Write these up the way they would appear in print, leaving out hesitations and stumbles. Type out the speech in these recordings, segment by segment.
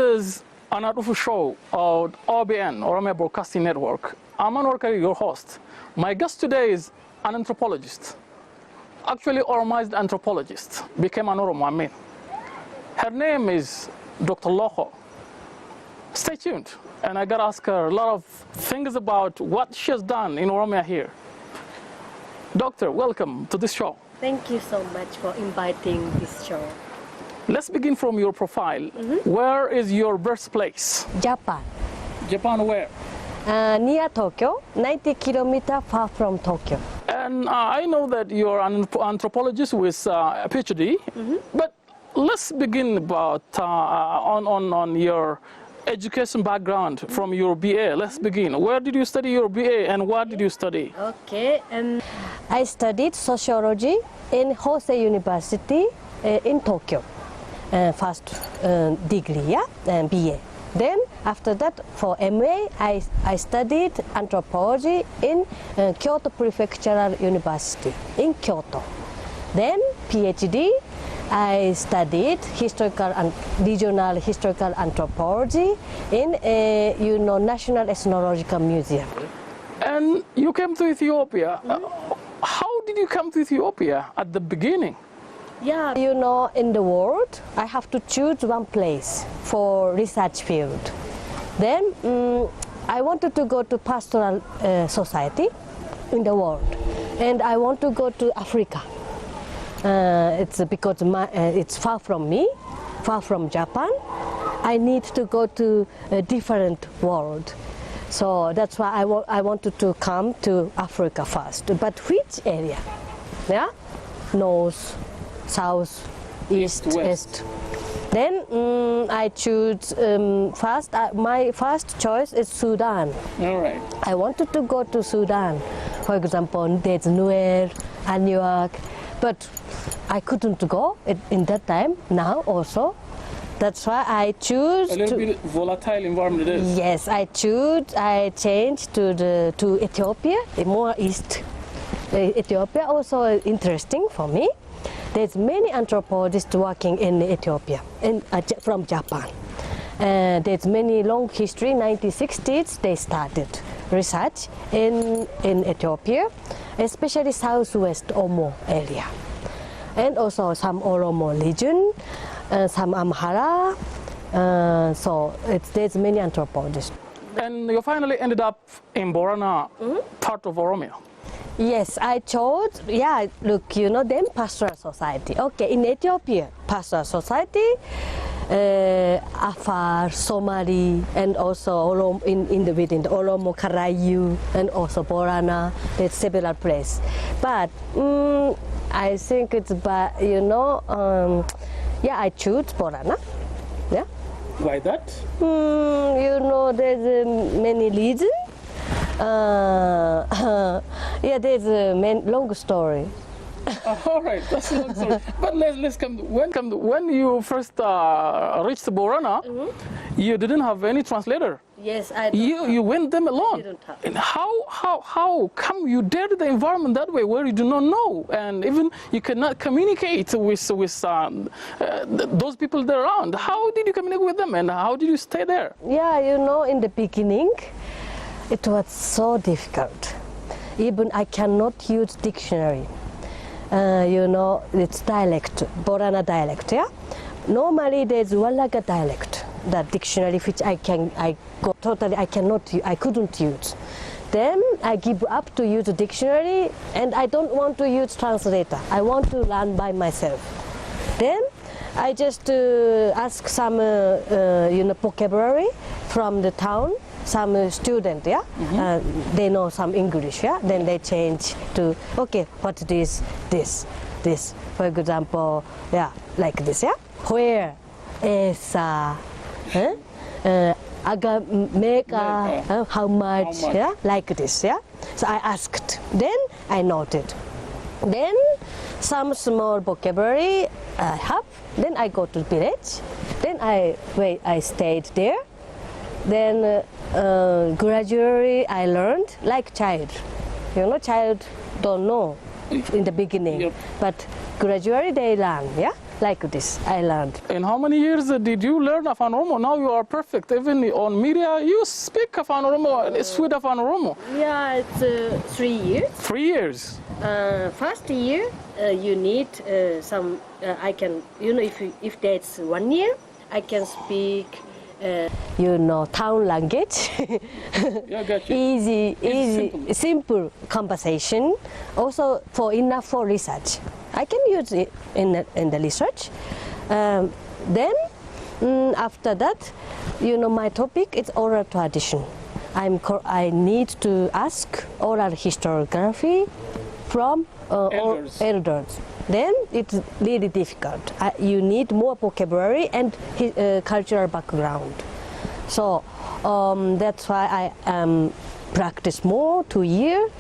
is an Artificial show of OBN, Oromia Broadcasting Network. I'm Anwar Kari, your host. My guest today is an anthropologist, actually Oromized anthropologist, became an Oromo Amin. Her name is Dr. Lokho. Stay tuned, and I gotta ask her a lot of things about what she has done in Oromia here. Doctor, welcome to this show. Thank you so much for inviting this show. Let's begin from your profile. Where is your birthplace? Japan. Japan where? Near Tokyo, 90 kilometers far from Tokyo. And I know that you're an anthropologist with a PhD, but let's begin about on your education background from your BA. Let's begin. Where did you study your BA and what did you study? Okay, I studied sociology in Hosei University in Tokyo. First degree, yeah, BA. Then after that, for MA, I studied anthropology in Kyoto Prefectural University in Kyoto. Then PhD, I studied historical and regional historical anthropology in National Ethnological Museum. And you came to Ethiopia. How did you come to Ethiopia at the beginning? Yeah, in the world, I have to choose one place for research field. Then I wanted to go to pastoral society in the world, and I want to go to Africa. It's because it's far from me, far from Japan. I need to go to a different world. So that's why I wanted to come to Africa first. But which area? Yeah, north, south, east, west. Then I choose first. My first choice is Sudan. All right. I wanted to go to Sudan. For example, there's Nuer, Anuak, but I couldn't go in that time. Now also, that's why I choose. A little bit volatile environment it is. Yes, I changed to Ethiopia, more east. Ethiopia also interesting for me. There's many anthropologists working in Ethiopia, from Japan. There's many long history. 1960s they started research in Ethiopia, especially southwest Omo area, and also some Oromo region, some Amhara. So there's many anthropologists. And you finally ended up in Borana, part of Oromia. Yes, I chose, look, them pastoral society. Okay, in Ethiopia, pastoral society, Afar, Somali, and also within the Oromo, Karayu, and also Borana, there's several places. But I think it's, I choose Borana. Yeah. Why that? There's many reasons. There's a long story. All right, that's a long story. But let's come. When you first reached Borana, you didn't have any translator. Yes, I. You went them alone. I didn't have. And how come you dared the environment that way, where you do not know, and even you cannot communicate with those people there around? How did you communicate with them, and how did you stay there? Yeah, in the beginning, it was so difficult. Even I cannot use dictionary. It's dialect, Borana dialect, yeah? Normally there's Wallaga dialect, that dictionary which I couldn't use. Then I give up to use a dictionary, and I don't want to use translator. I want to learn by myself. Then I just ask some vocabulary from the town. Some student, they know some English, then they change to, okay, what is this, for example, like this, where, esa, aga, meka, how much, like this, So I asked, then I noted. Then some small vocabulary I have, then I go to village, then I stayed there. Then gradually I learned like child. Child don't know in the beginning, but gradually they learn, Like this, I learned. In how many years did you learn Afaan Oromo? Now you are perfect. Even on media, you speak Afaan Oromo, sweet Afaan Oromo. Yeah, it's 3 years. 3 years. First year, you need some. I can, if that's 1 year, I can speak. Town language. Yeah, got you. Easy, simple conversation. Also, enough for research. I can use it in the research. Then, after that, my topic is oral tradition. I need to ask oral historiography from elders. Then it's really difficult. You need more vocabulary and cultural background. So that's why I practice more, 2 year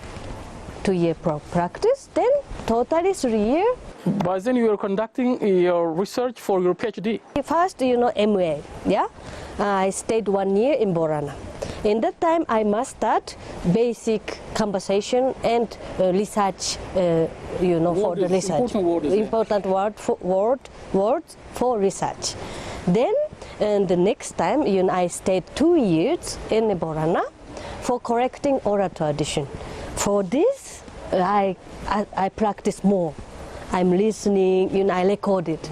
practice. Then totally 3 years. By then you were conducting your research for your PhD. First, MA. Yeah, I stayed 1 year in Borana. In that time, I must start basic conversation and research. For the research. Important words for research. Then, the next time, I stayed 2 years in Borana for correcting oral tradition. For this, I practice more. I'm listening. I record it.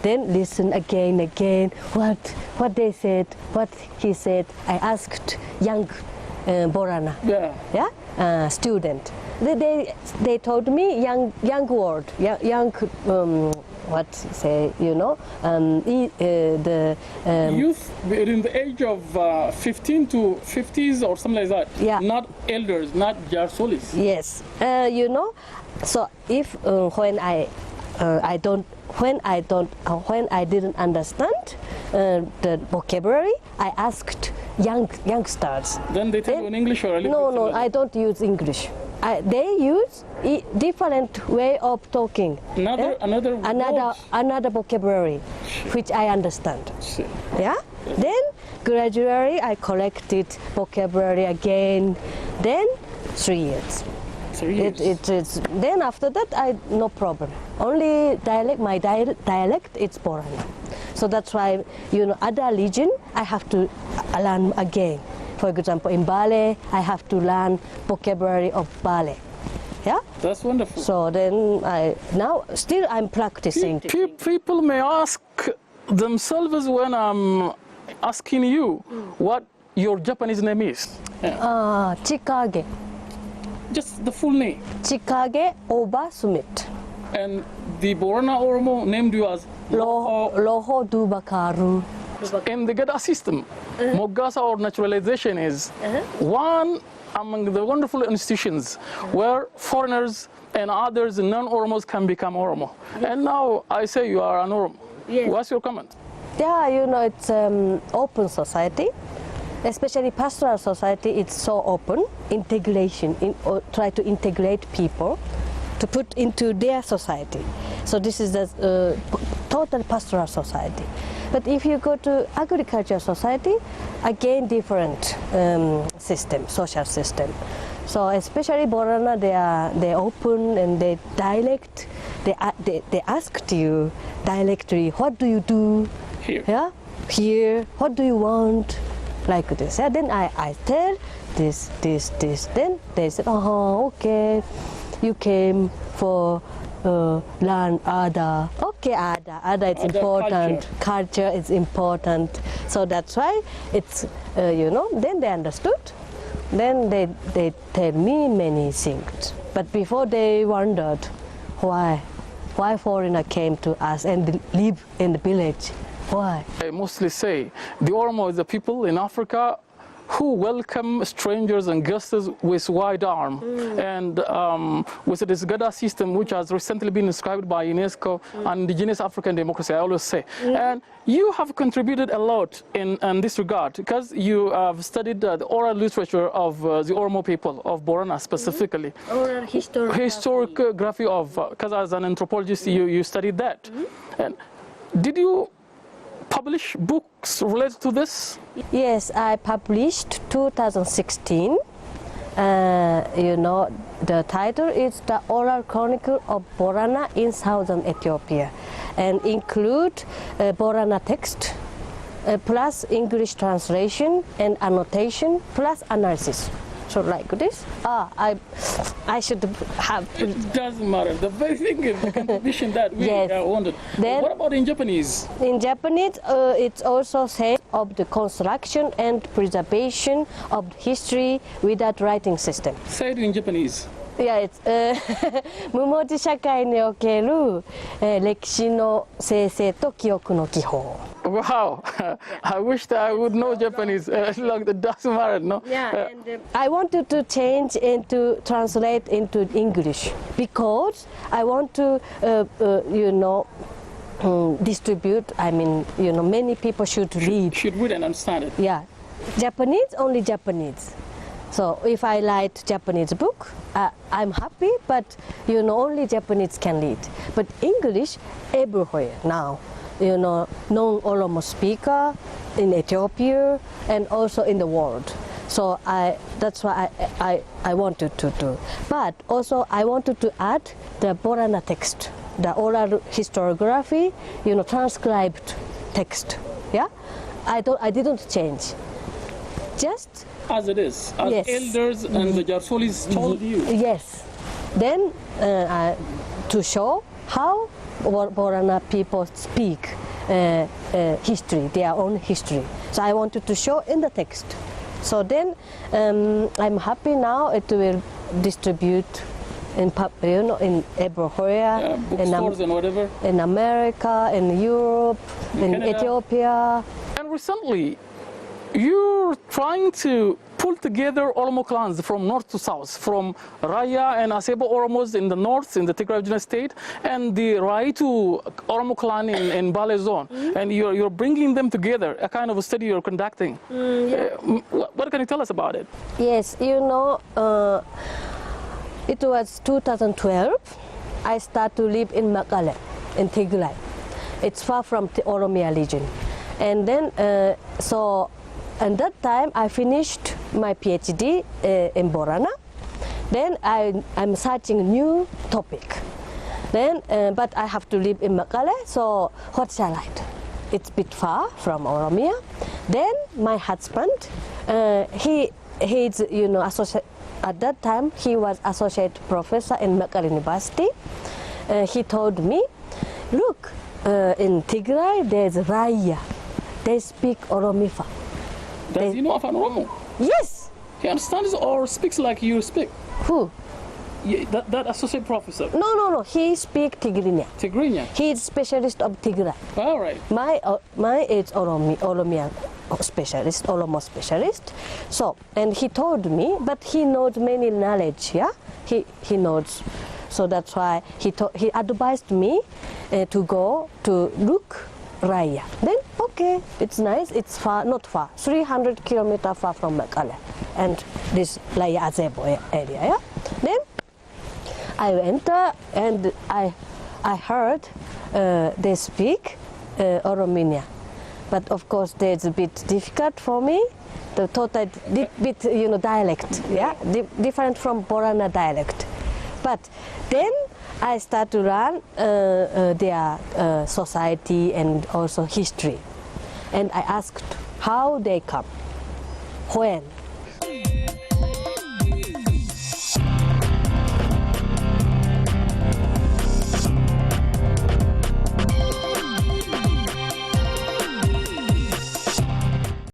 Then listen again, what they said, what he said. I asked young Borana, student. They told me young word, young youth in the age of 15 to 50s or something like that. Yeah. Not elders, not jarsolis. Yes, So if when I didn't understand the vocabulary, I asked youngsters. Then they tell you in English or a little bit? No, I don't use English. They use different way of talking. Another vocabulary, which I understand. Yeah. Then gradually I collected vocabulary again. Then 3 years. 3 years. Then after that, no problem. Only my dialect is Borana. So that's why, other region, I have to learn again. For example, in Bale, I have to learn vocabulary of Bale. Yeah? That's wonderful. So then still I'm practicing. People may ask themselves when I'm asking you what your Japanese name is. Chikage. Just the full name. Chikage Oba Sumit. And the Borana Oromo named you as Lokho Duba Karu. In the Gada system, Mogasa or naturalization is one among the wonderful institutions where foreigners and others, non-Oromos, can become Oromo. And now I say you are an Oromo. Yes. What's your comment? Yeah, it's open society. Especially pastoral society, it's so open. Integration, try to integrate people to put into their society. So this is the total pastoral society. But if you go to agricultural society, again different social system. So especially Borana, they open and they dialect. They asked you directly, what do you do? Here. Yeah, here. What do you want? Like this. Yeah? Then I tell this. Then they said, okay, you came for learn Ada. Okay, Ada is important. Culture is important. So that's why it's, then they understood. Then they tell me many things. But before they wondered why foreigner came to us and live in the village. Why? I mostly say the Oromo is the people in Africa who welcome strangers and guests with wide arm and with this Gada system, which has recently been described by UNESCO and indigenous African democracy, I always say. And you have contributed a lot in this regard because you have studied the oral literature of the Oromo people, of Borana specifically. Oral historiography of, because as an anthropologist you studied that. And did you publish books related to this? Yes, I published 2016. The title is The Oral Chronicle of Borana in Southern Ethiopia. and include Borana text, plus English translation and annotation, plus analysis. So like this. I should have. It doesn't matter. The very thing is the contribution that we Yes. wanted. Then- What about in Japanese? In Japanese, it's also said of the construction and preservation of history without writing system. Say it in Japanese. Yeah, it's 無文字社会における、歴史の生成と記憶の基本。 Wow, I wish that I would know Japanese. Look, it doesn't matter, no? Yeah, and I wanted to change into translate into English because I want to, distribute. I mean, many people should read. Should read and understand it. Yeah, Japanese, only Japanese. So if I write Japanese book, I'm happy, but only Japanese can read. But English everywhere now. Non-Oromo speaker in Ethiopia and also in the world. So that's why I wanted to do. But also I wanted to add the Borana text, the oral historiography, transcribed text. Yeah, I didn't change. Just As it is, as Yes. elders and the Jarsolis told you. yes. Then to show how Borana people speak history, their own history. So I wanted to show in the text. So then I'm happy now it will distribute in everywhere, Bookstores and whatever. in America, in Europe, in Canada. Ethiopia. And recently, you're trying to pull together Oromo clans from north to south, from Raya and Asebo Oromos in the north, in the Tigray Regional State, and the Raitu Oromo clan in Bale Zone. And you're bringing them together, a kind of a study you're conducting. What can you tell us about it? Yes, it was 2012. I started to live in Mekelle, in Tigray. It's far from the Oromia region. And then, at that time, I finished my PhD in Borana. Then I'm searching a new topic. Then, but I have to live in Mekelle, so what shall I do? It's a bit far from Oromia. Then my husband, he's associate. At that time, he was associate professor in Mekelle University. He told me, look, in Tigray there's Raya. They speak Oromifa. Does he know Afan Oromo? Yes. He understands or speaks like you speak? Who? Yeah, that associate professor. No. He speak Tigrinya. Tigrinya. He is specialist of Tigray. All right. My is Oromian specialist, Oromo specialist. So, and he told me, but he knows many knowledge. Yeah, he knows. So that's why he advised me to go to look Raya. Then okay, it's nice. It's far, not far, 300 kilometers far from Mekelle, and this Raya Azebo area. Yeah. Then I went and I heard they speak Orominia, but of course it's a bit difficult for me. The total bit dialect, yeah, different from Borana dialect. But then I start to learn their society and also history, and I asked how they come, when,